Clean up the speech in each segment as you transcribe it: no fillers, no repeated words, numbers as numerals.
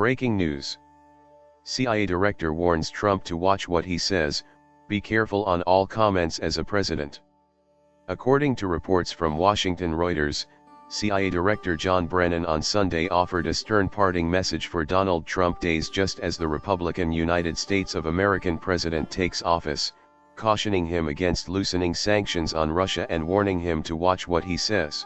Breaking news. CIA director warns Trump to watch what he says, be careful on all comments as a president. According to reports from Washington Reuters, CIA Director John Brennan on Sunday offered a stern parting message for Donald Trump days just as the Republican United States of American president takes office, cautioning him against loosening sanctions on Russia and warning him to watch what he says.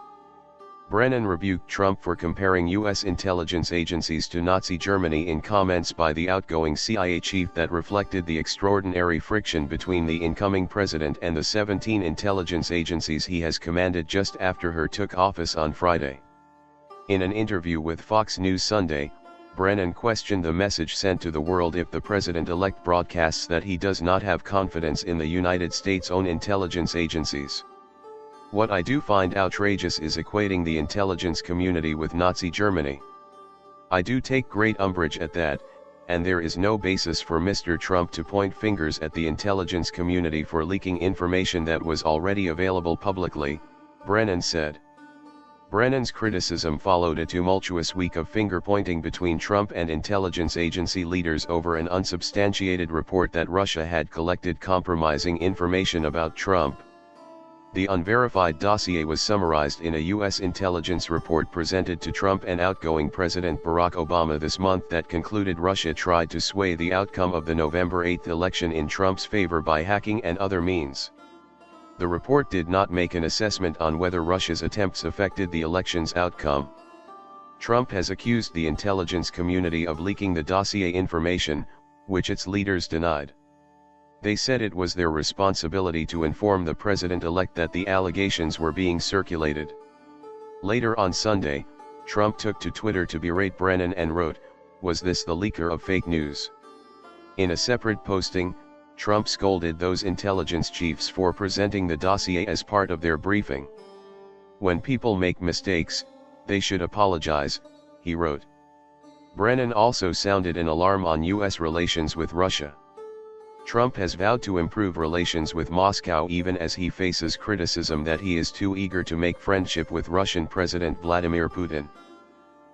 Brennan rebuked Trump for comparing U.S. intelligence agencies to Nazi Germany in comments by the outgoing CIA chief that reflected the extraordinary friction between the incoming president and the 17 intelligence agencies he has commanded just after he took office on Friday. In an interview with Fox News Sunday, Brennan questioned the message sent to the world if the president-elect broadcasts that he does not have confidence in the United States' own intelligence agencies. What I do find outrageous is equating the intelligence community with Nazi Germany. I do take great umbrage at that, and there is no basis for Mr. Trump to point fingers at the intelligence community for leaking information that was already available publicly, Brennan said. Brennan's criticism followed a tumultuous week of finger-pointing between Trump and intelligence agency leaders over an unsubstantiated report that Russia had collected compromising information about Trump. The unverified dossier was summarized in a U.S. intelligence report presented to Trump and outgoing President Barack Obama this month that concluded Russia tried to sway the outcome of the November 8 election in Trump's favor by hacking and other means. The report did not make an assessment on whether Russia's attempts affected the election's outcome. Trump has accused the intelligence community of leaking the dossier information, which its leaders denied. They said it was their responsibility to inform the president-elect that the allegations were being circulated. Later on Sunday, Trump took to Twitter to berate Brennan and wrote, "Was this the leaker of fake news?" In a separate posting, Trump scolded those intelligence chiefs for presenting the dossier as part of their briefing. "When people make mistakes, they should apologize," he wrote. Brennan also sounded an alarm on U.S. relations with Russia. Trump has vowed to improve relations with Moscow even as he faces criticism that he is too eager to make friendship with Russian President Vladimir Putin.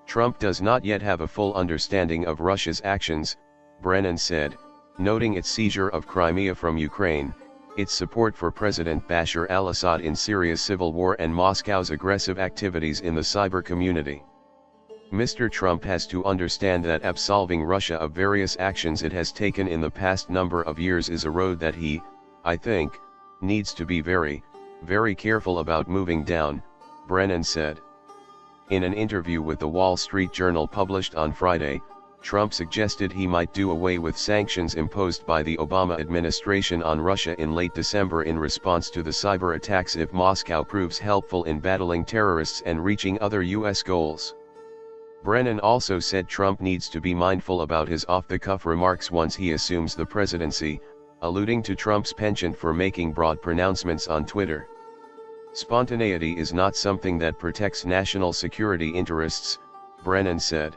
Trump does not yet have a full understanding of Russia's actions, Brennan said, noting its seizure of Crimea from Ukraine, its support for President Bashar al-Assad in Syria's civil war and Moscow's aggressive activities in the cyber community. Mr. Trump has to understand that absolving Russia of various actions it has taken in the past number of years is a road that he, I think, needs to be very, very careful about moving down, Brennan said. In an interview with the Wall Street Journal published on Friday, Trump suggested he might do away with sanctions imposed by the Obama administration on Russia in late December in response to the cyber attacks if Moscow proves helpful in battling terrorists and reaching other U.S. goals. Brennan also said Trump needs to be mindful about his off-the-cuff remarks once he assumes the presidency, alluding to Trump's penchant for making broad pronouncements on Twitter. "Spontaneity is not something that protects national security interests," Brennan said.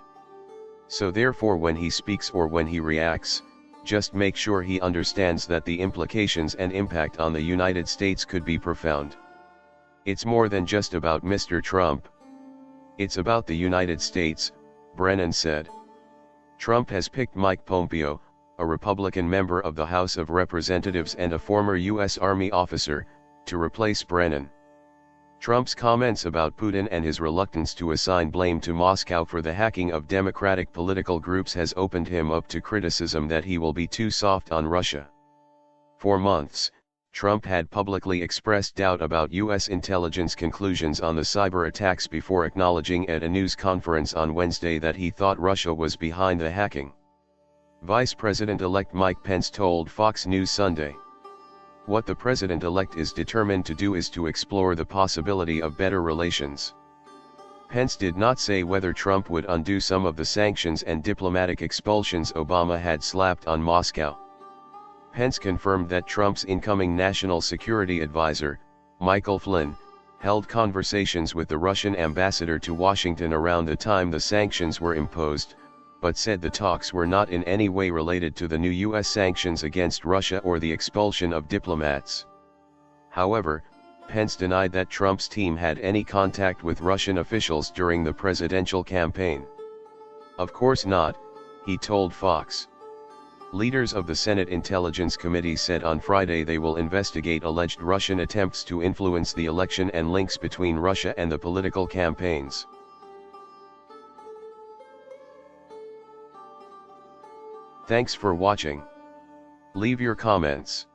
"So therefore when he speaks or when he reacts, just make sure he understands that the implications and impact on the United States could be profound. It's more than just about Mr. Trump. It's about the United States," Brennan said. Trump has picked Mike Pompeo, a Republican member of the House of Representatives and a former U.S. Army officer, to replace Brennan. Trump's comments about Putin and his reluctance to assign blame to Moscow for the hacking of Democratic political groups has opened him up to criticism that he will be too soft on Russia. For months, Trump had publicly expressed doubt about U.S. intelligence conclusions on the cyber attacks before acknowledging at a news conference on Wednesday that he thought Russia was behind the hacking. Vice President-elect Mike Pence told Fox News Sunday, "What the president-elect is determined to do is to explore the possibility of better relations." Pence did not say whether Trump would undo some of the sanctions and diplomatic expulsions Obama had slapped on Moscow. Pence confirmed that Trump's incoming National Security Advisor, Michael Flynn, held conversations with the Russian ambassador to Washington around the time the sanctions were imposed, but said the talks were not in any way related to the new U.S. sanctions against Russia or the expulsion of diplomats. However, Pence denied that Trump's team had any contact with Russian officials during the presidential campaign. "Of course not," he told Fox. Leaders of the Senate Intelligence Committee said on Friday they will investigate alleged Russian attempts to influence the election and links between Russia and the political campaigns. Thanks for watching. Leave your comments.